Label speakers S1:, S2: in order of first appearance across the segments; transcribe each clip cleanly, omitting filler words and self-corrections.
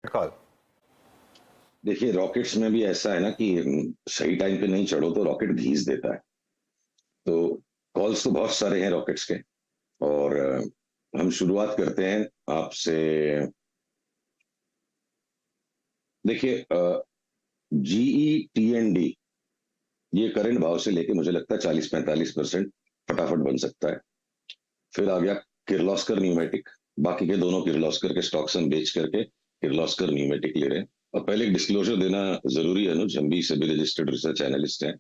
S1: Call.
S2: देखिए rockets में भी ऐसा है ना कि सही टाइम पे नहीं चढ़ो तो रॉकेट घीस देता है। तो कॉल्स तो बहुत सारे हैं रॉकेट्स के। और हम शुरुआत करते हैं आपसे। देखिए जीई टी एन डी ये करंट भाव से लेके मुझे लगता है 40-45% फटाफट बन सकता है। फिर आ गया किर्लोस्कर न्यूमेटिक। बाकी के दोनों किर्लोस्कर के स्टॉक्स हम बेच करके किर्लोस्कर न्यूमेटिक ले रहे हैं। और पहले एक डिस्क्लोजर देना जरूरी है अनुज, हम भी सेबी रजिस्टर्ड रिसर्च एनालिस्ट हैं।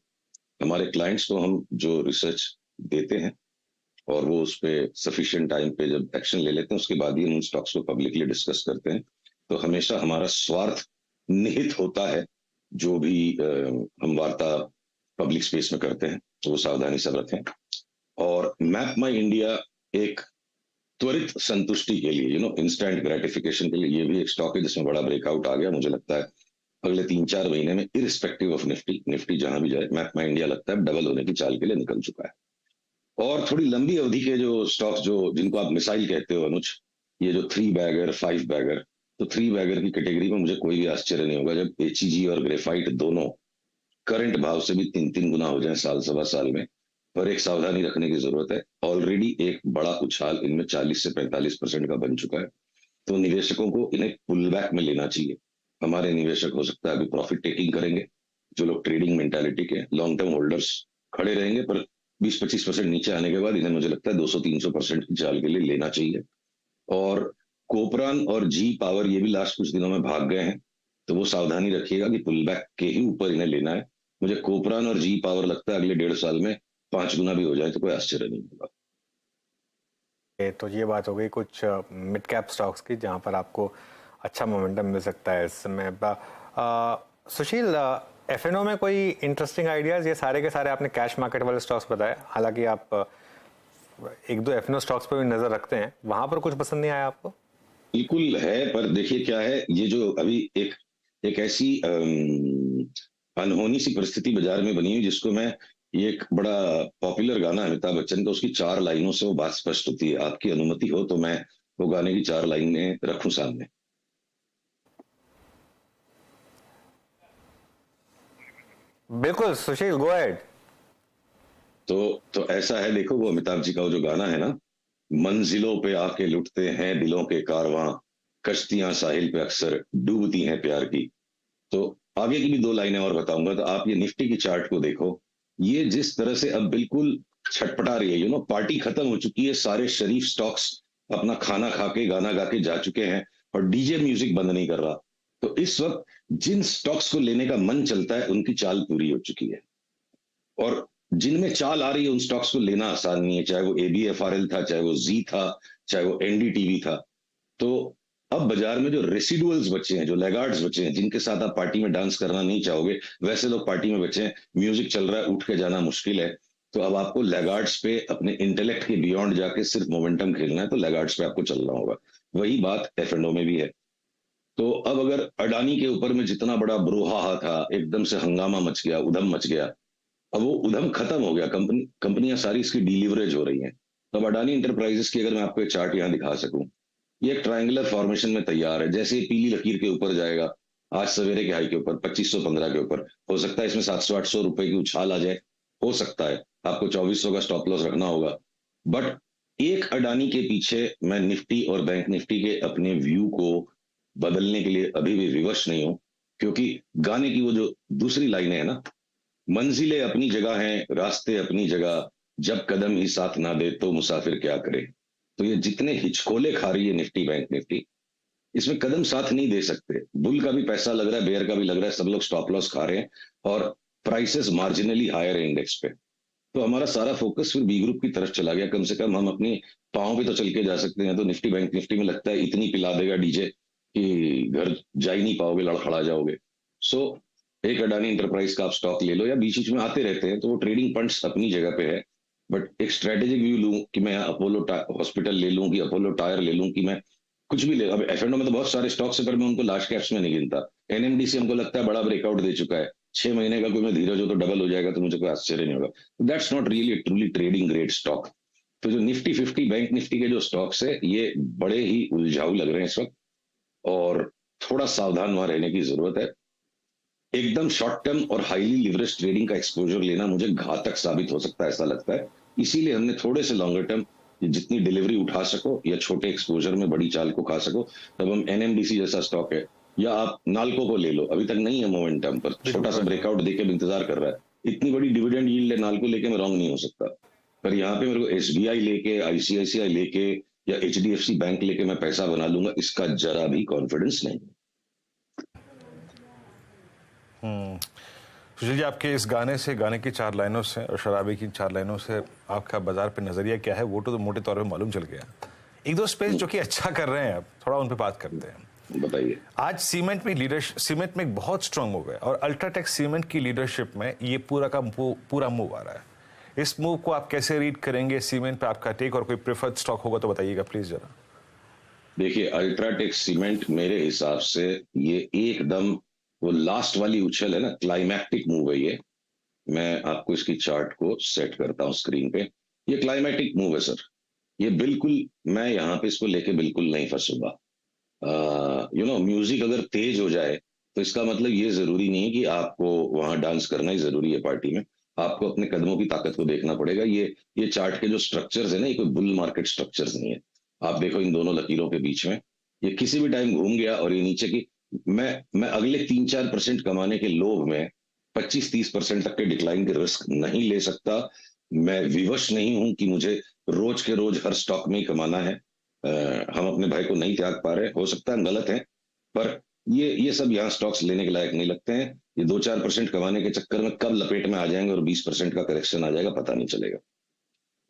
S2: हमारे क्लाइंट्स को हम जो रिसर्च देते हैं और वो उस पर सफिशियंट टाइम पे जब एक्शन ले लेते हैं उसके बाद ही हम उन स्टॉक्स को पब्लिकली डिस्कस करते हैं। तो हमेशा हमारा स्वार्थ निहित होता है जो भी हम वार्ता पब्लिक स्पेस में करते हैं, तो वो सावधानी सब रखें। और मैप माई इंडिया एक त्वरित संतुष्टि के लिए इंस्टेंट ग्रेटिफिकेशन के लिए ये भी एक स्टॉक है जिसमें बड़ा ब्रेकआउट आ गया। मुझे लगता है अगले 3-4 महीने में इरिस्पेक्टिव ऑफ निफ्टी निफ्टी जहां भी जाए मैप माई इंडिया लगता है डबल होने की चाल के लिए निकल चुका है। और थोड़ी लंबी अवधि के जो स्टॉक्स जो जिनको आप मिसाइल कहते हो अनुज, ये जो 3 बैगर 5 बैगर, तो 3 बैगर की कैटेगरी में मुझे कोई भी आश्चर्य नहीं होगा जब एचईजी और ग्रेफाइट दोनों करंट भाव से भी 3-3 गुना हो जाए साल सवा साल में। पर एक सावधानी रखने की जरूरत है, ऑलरेडी एक बड़ा उछाल इनमें 40 से 45% का बन चुका है। तो निवेशकों को इन्हें पुल बैक में लेना चाहिए। हमारे निवेशक हो सकता है अभी प्रॉफिट टेकिंग करेंगे, जो लोग ट्रेडिंग मेंटालिटी के लॉन्ग टर्म होल्डर्स खड़े रहेंगे, पर 20-25% नीचे आने के बाद इन्हें मुझे लगता है 200-300% की चाल के लिए लेना चाहिए। और कोपरान और जी पावर ये भी लास्ट कुछ दिनों में भाग गए हैं, तो वो सावधानी रखिएगा कि पुल बैक के ही ऊपर इन्हें लेना है। मुझे कोपरान और जी पावर लगता है अगले 1.5 साल में 5 गुना भी हो जाए तो कोई आश्चर्य नहीं होगा।
S1: तो ये बात हो गई कुछ मिड कैप स्टॉक्स की जहां पर आपको अच्छा मोमेंटम मिल सकता है इस समय। सुशील, एफएनओ में कोई इंटरेस्टिंग आइडियाज? ये सारे के सारे आपने कैश मार्केट वाले स्टॉक्स बताए, हालांकि आप एक दो एफएनओ स्टॉक्स पर भी नजर रखते हैं, वहां पर कुछ पसंद नहीं आया आपको?
S2: बिल्कुल है, पर देखिए क्या है, ये जो अभी एक एक ऐसी अनहोनी सी परिस्थिति बाजार में बनी हुई जिसको मैं, ये एक बड़ा पॉपुलर गाना है अमिताभ बच्चन का, उसकी 4 लाइनों से वो बात स्पष्ट होती है। आपकी अनुमति हो तो मैं वो गाने की 4 लाइनें रखूं सामने।
S1: बिल्कुल सुशील, गो अहेड।
S2: तो ऐसा है, देखो वो अमिताभ जी का वो जो गाना है ना, मंजिलों पे आके लुटते हैं दिलों के कारवां, कश्तियां साहिल पे अक्सर डूबती हैं प्यार की। तो आगे की भी 2 लाइनें और बताऊंगा। तो आप ये निफ्टी की चार्ट को देखो, ये जिस तरह से अब बिल्कुल छटपटा रही है, पार्टी खत्म हो चुकी है, सारे शरीफ स्टॉक्स अपना खाना खा के गाना गा के जा चुके हैं और डीजे म्यूजिक बंद नहीं कर रहा। तो इस वक्त जिन स्टॉक्स को लेने का मन चलता है उनकी चाल पूरी हो चुकी है, और जिनमें चाल आ रही है उन स्टॉक्स को लेना आसान नहीं है, चाहे वो एबीएफआरएल था, चाहे वो जी था, चाहे वो एनडीटीवी था। तो अब बाजार में जो रेसिडुअल्स बचे हैं, जो लेगार्ड्स बचे हैं, जिनके साथ आप पार्टी में डांस करना नहीं चाहोगे, वैसे लोग पार्टी में बचे हैं, म्यूजिक चल रहा है, उठ के जाना मुश्किल है। तो अब आपको लेगार्ड्स पे अपने इंटेलेक्ट के बियॉन्ड जाके सिर्फ मोमेंटम खेलना है, तो लेगार्ड्स पे आपको चलना होगा। वही बात एफ में भी है। तो अब अगर अडानी के ऊपर में जितना बड़ा ब्रोहा था, एकदम से हंगामा मच गया, उधम मच गया, अब वो उधम खत्म हो गया, कंपनियां सारी इसकी डिलीवरेज हो रही हैं। तो अब अडानी इंटरप्राइजेस की अगर मैं आपको एक चार्ट यहाँ दिखा सकूं, ये एक ट्रायंगुलर फॉर्मेशन में तैयार है, जैसे ये पीली लकीर के ऊपर जाएगा, आज सवेरे के हाई के ऊपर 2515 के ऊपर, हो सकता है इसमें 700-800 रुपए की उछाल आ जाए, हो सकता है आपको 2400 का स्टॉप लॉस रखना होगा। बट एक अडानी के पीछे मैं निफ्टी और बैंक निफ्टी के अपने व्यू को बदलने के लिए अभी भी विवश नहीं हूं, क्योंकि गाने की वो जो दूसरी लाइनें है ना, मंजिलें अपनी जगह हैं, रास्ते अपनी जगह, जब कदम ही साथ ना दे तो मुसाफिर क्या करे। तो ये जितने हिचकोले खा रही है निफ्टी बैंक निफ्टी, इसमें कदम साथ नहीं दे सकते। बुल का भी पैसा लग रहा है, बेयर का भी लग रहा है, सब लोग स्टॉप लॉस खा रहे हैं और प्राइसेस मार्जिनली हायर है इंडेक्स पे। तो हमारा सारा फोकस फिर बी ग्रुप की तरफ चला गया। कम से कम हम अपनी पाँव पे तो चल के जा सकते हैं। तो निफ्टी बैंक निफ्टी में लगता है इतनी पिला देगा डीजे कि घर जा ही नहीं पाओगे, लड़खड़ा जाओगे। सो एक अडानी इंटरप्राइज का आप स्टॉक ले लो, या बीच बीच में आते रहते हैं तो वो ट्रेडिंग फंड्स अपनी जगह पे है। बट एक स्ट्रेटेजिक व्यू लूं कि मैं अपोलो हॉस्पिटल ले लूं, कि अपोलो टायर ले लूं, कि मैं कुछ भी ले। अब एफएनओ में तो बहुत सारे स्टॉक्स है, पर मैं उनको लार्ज कैप्स में नहीं गिनता। एनएमडीसी हमको लगता है बड़ा ब्रेकआउट दे चुका है, 6 महीने का कोई मैं धीरज हो तो डबल हो जाएगा, तो मुझे कोई आश्चर्य नहीं होगा। That's not really truly trading grade stock. तो जो निफ्टी 50 बैंक निफ्टी के जो स्टॉक्स है, ये बड़े ही उलझाऊ लग रहे हैं इस वक्त। और थोड़ा सावधान वहां रहने की जरूरत है। एकदम शॉर्ट टर्म और हाईली लिवरेज ट्रेडिंग का एक्सपोजर लेना मुझे घातक साबित हो सकता है, ऐसा लगता है। इसीलिए हमने थोड़े से लॉन्गर टर्म, जितनी डिलीवरी उठा सको या छोटे एक्सपोजर में बड़ी चाल को खा सको, तब हम एनएमडीसी जैसा स्टॉक है, या आप नाल्को को ले लो, अभी तक नहीं है मोमेंटम पर, छोटा सा ब्रेकआउट देके भी इंतजार कर रहा है। इतनी बड़ी डिविडेंड यील्ड है, नाल्को लेके मैं रॉन्ग नहीं हो सकता। पर यहाँ पे मेरे को एसबीआई लेके, आईसीआईसीआई लेके या एचडीएफसी बैंक लेके मैं पैसा बना लूंगा, इसका जरा भी कॉन्फिडेंस नहीं।
S3: सुशील जी, आपके इस गाने की 4 लाइनों से और शराबी की 4 लाइनों से आपका बाजार पे नजरिया क्या है, वो तो मोटे तौर पे मालूम चल गया। एक दो स्पेस जो कि अच्छा कर रहे हैं, आप थोड़ा उन पे बात करते हैं।
S2: बताइए।
S3: आज सीमेंट में एक बहुत स्ट्रांग मूव है और अल्ट्राटेक सीमेंट की लीडरशिप में ये पूरा मूव आ रहा है। इस मूव को आप कैसे रीड करेंगे? सीमेंट पे आपका टेक और कोई प्रेफर्ड स्टॉक होगा तो बताइएगा प्लीज जरा।
S2: देखिए, अल्ट्राटेक सीमेंट मेरे हिसाब से ये एकदम वो लास्ट वाली उछल है ना, क्लाइमैक्टिक मूव है ये। मैं आपको इसकी चार्ट को सेट करता हूं स्क्रीन पे। ये क्लाइमैटिक मूव है सर। ये बिल्कुल, मैं यहाँ पे इसको लेके बिल्कुल नहीं फंसूंगा। म्यूजिक अगर तेज हो जाए तो इसका मतलब ये जरूरी नहीं है कि आपको वहां डांस करना ही जरूरी है पार्टी में। आपको अपने कदमों की ताकत को देखना पड़ेगा। ये चार्ट के जो स्ट्रक्चर्स है ना, ये कोई बुल मार्केट स्ट्रक्चर्स नहीं है। आप देखो इन दोनों लकीरों के बीच में, ये किसी भी टाइम घूम गया और ये नीचे की, मैं अगले 3-4% कमाने के लोभ में 25-30% तक के डिक्लाइन के रिस्क नहीं ले सकता। मैं विवश नहीं हूं कि मुझे रोज के रोज हर स्टॉक में ही कमाना है। हम अपने भाई को नहीं त्याग पा रहे, हो सकता है हम गलत हैं, पर ये सब यहाँ स्टॉक्स लेने के लायक नहीं लगते हैं। ये 2-4% कमाने के चक्कर में कब लपेट में आ जाएंगे और 20% का करेक्शन आ जाएगा, पता नहीं चलेगा।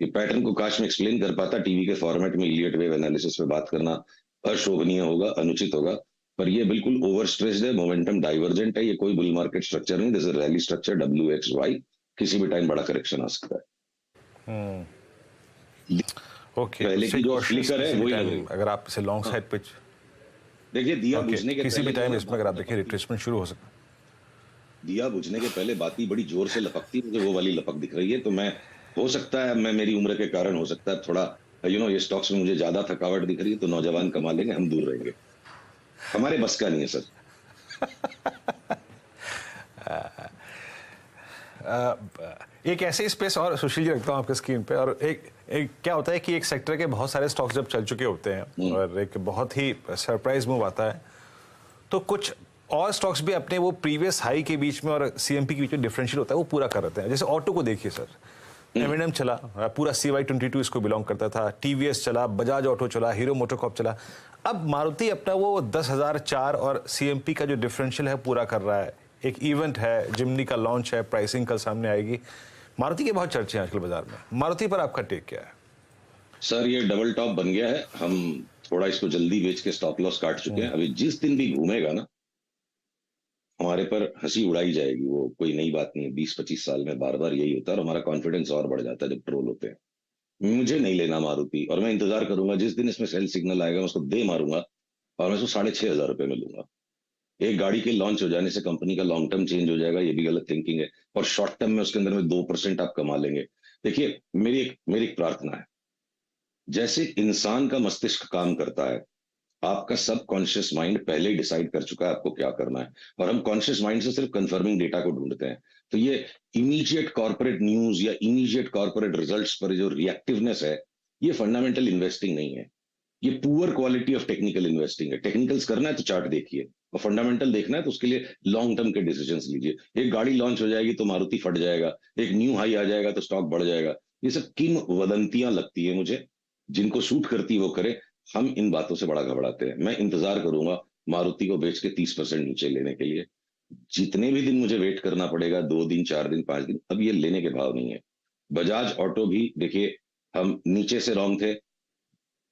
S2: ये पैटर्न को काश में एक्सप्लेन कर पाता, टीवी के फॉर्मेट में इलियट वेव एनालिसिस पे बात करना अशोभनीय होगा, अनुचित होगा। पर ये बिल्कुल ओवर स्ट्रेस्ड है, मोमेंटम डाइवर्जेंट है, ये कोई बुल मार्केट स्ट्रक्चर नहीं, this is rally structure WXY। किसी भी टाइम बड़ा करेक्शन आ सकता है।
S3: ओके,
S2: पहले की जो फ्लिकर है वही लगेगी।
S3: अगर आप इसे लॉन्ग साइड पे
S2: देखिए, दिया बुझने के
S3: किसी भी
S2: पहले
S3: टाइम इसमें अगर आप देखिए रिट्रेसमेंट शुरू हो सकता है।
S2: दिया बुझने के पहले बाती बड़ी जोर से लपकती, मुझे वो वाली लपक दिख रही है। तो मैं, हो सकता है मैं, मेरी उम्र के कारण हो सकता है थोड़ा, ये स्टॉक्स में मुझे ज्यादा थकावट दिख रही है, तो नौजवान कमा लेंगे, हम दूर रहेंगे। हमारे बस का नहीं है सर।
S3: एक ऐसे स्पेस और सुशील जी रखता हूँ आपके स्क्रीन पे, और एक क्या होता है कि एक सेक्टर के बहुत सारे स्टॉक्स जब चल चुके होते हैं और एक बहुत ही सरप्राइज मूव आता है, तो कुछ और स्टॉक्स भी अपने वो प्रीवियस हाई के बीच में और सीएमपी के बीच में डिफरेंशियल होता है, वो पूरा कर रहे हैं। जैसे ऑटो को देखिए सर, एमएनएम चला, पूरा CY22 इसको बिलोंग करता था, टीवीएस चला, बजाज ऑटो चला, हीरो मोटोकॉर्प चला। अब मारुति अपना वो 10,004 और सीएमपी का जो डिफरेंशियल है पूरा कर रहा है। एक इवेंट है, जिमनी का लॉन्च है, प्राइसिंग कल सामने आएगी। मारुति के बहुत चर्चे हैं आजकल बाजार में। मारुति पर आपका टेक क्या है?
S2: सर, ये डबल टॉप बन गया है। हम थोड़ा इसको जल्दी बेच के स्टॉप लॉस काट चुके हैं। अभी जिस दिन भी घूमेगा ना, हमारे पर हंसी उड़ाई जाएगी। वो कोई नई बात नहीं है, 20-25 साल में बार बार यही होता है और हमारा कॉन्फिडेंस और बढ़ जाता है जब ट्रोल होते हैं। मुझे नहीं लेना मारुति, और मैं इंतजार करूंगा जिस दिन इसमें सेल सिग्नल आएगा, मैं उसको दे मारूंगा और मैं उसको 6,500 रुपए में लूंगा। एक गाड़ी के लॉन्च हो जाने से कंपनी का लॉन्ग टर्म चेंज हो जाएगा, ये भी गलत थिंकिंग है। और शॉर्ट टर्म में उसके अंदर में 2% आप कमा लेंगे। देखिए, मेरी एक प्रार्थना है, जैसे इंसान का मस्तिष्क काम करता है, आपका सब कॉन्शियस माइंड पहले ही डिसाइड कर चुका है आपको क्या करना है, और हम कॉन्शियस माइंड से सिर्फ कंफर्मिंग डेटा को ढूंढते हैं। तो ये इमीडिएट कॉर्पोरेट न्यूज या इमीडिएट कॉर्पोरेट रिजल्ट्स पर जो रिएक्टिवनेस है, ये फंडामेंटल इन्वेस्टिंग नहीं है, ये poor quality of technical investing है। टेक्निकल्स करना है तो चार्ट देखिए, और फंडामेंटल देखना है तो उसके लिए लॉन्ग टर्म के डिसीजंस लीजिए। एक गाड़ी लॉन्च हो जाएगी तो मारुति फट जाएगा, एक न्यू हाई आ जाएगा तो स्टॉक बढ़ जाएगा। ये सब किंवदंतियां लगती है मुझे, जिनको सूट करती है वो करे। हम इन बातों से बड़ा घबराते हैं। मैं इंतजार करूंगा मारुति को बेच के 30% नीचे लेने के लिए। जितने भी दिन मुझे वेट करना पड़ेगा, 2 दिन, 4 दिन, 5 दिन, अब ये लेने के भाव नहीं है। बजाज ऑटो भी देखिए, हम नीचे से रॉन्ग थे,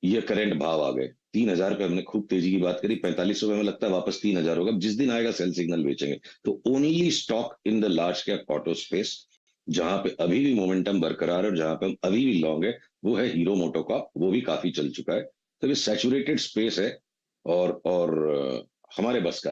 S2: ये करंट भाव आ गए 3,000 पे। हमने खूब तेजी की बात करी, 45 रुपए में लगता है वापस 3,000 होगा। जिस दिन आएगा सेल सिग्नल बेचेंगे। तो only stock in the large cap auto space जहां पे अभी भी मोमेंटम बरकरार है और जहां पे हम अभी भी लॉन्ग है, वो है हीरो मोटोकॉर्प। वो भी काफी चल चुका है। तो ये सैचुरेटेड स्पेस है और हमारे बस का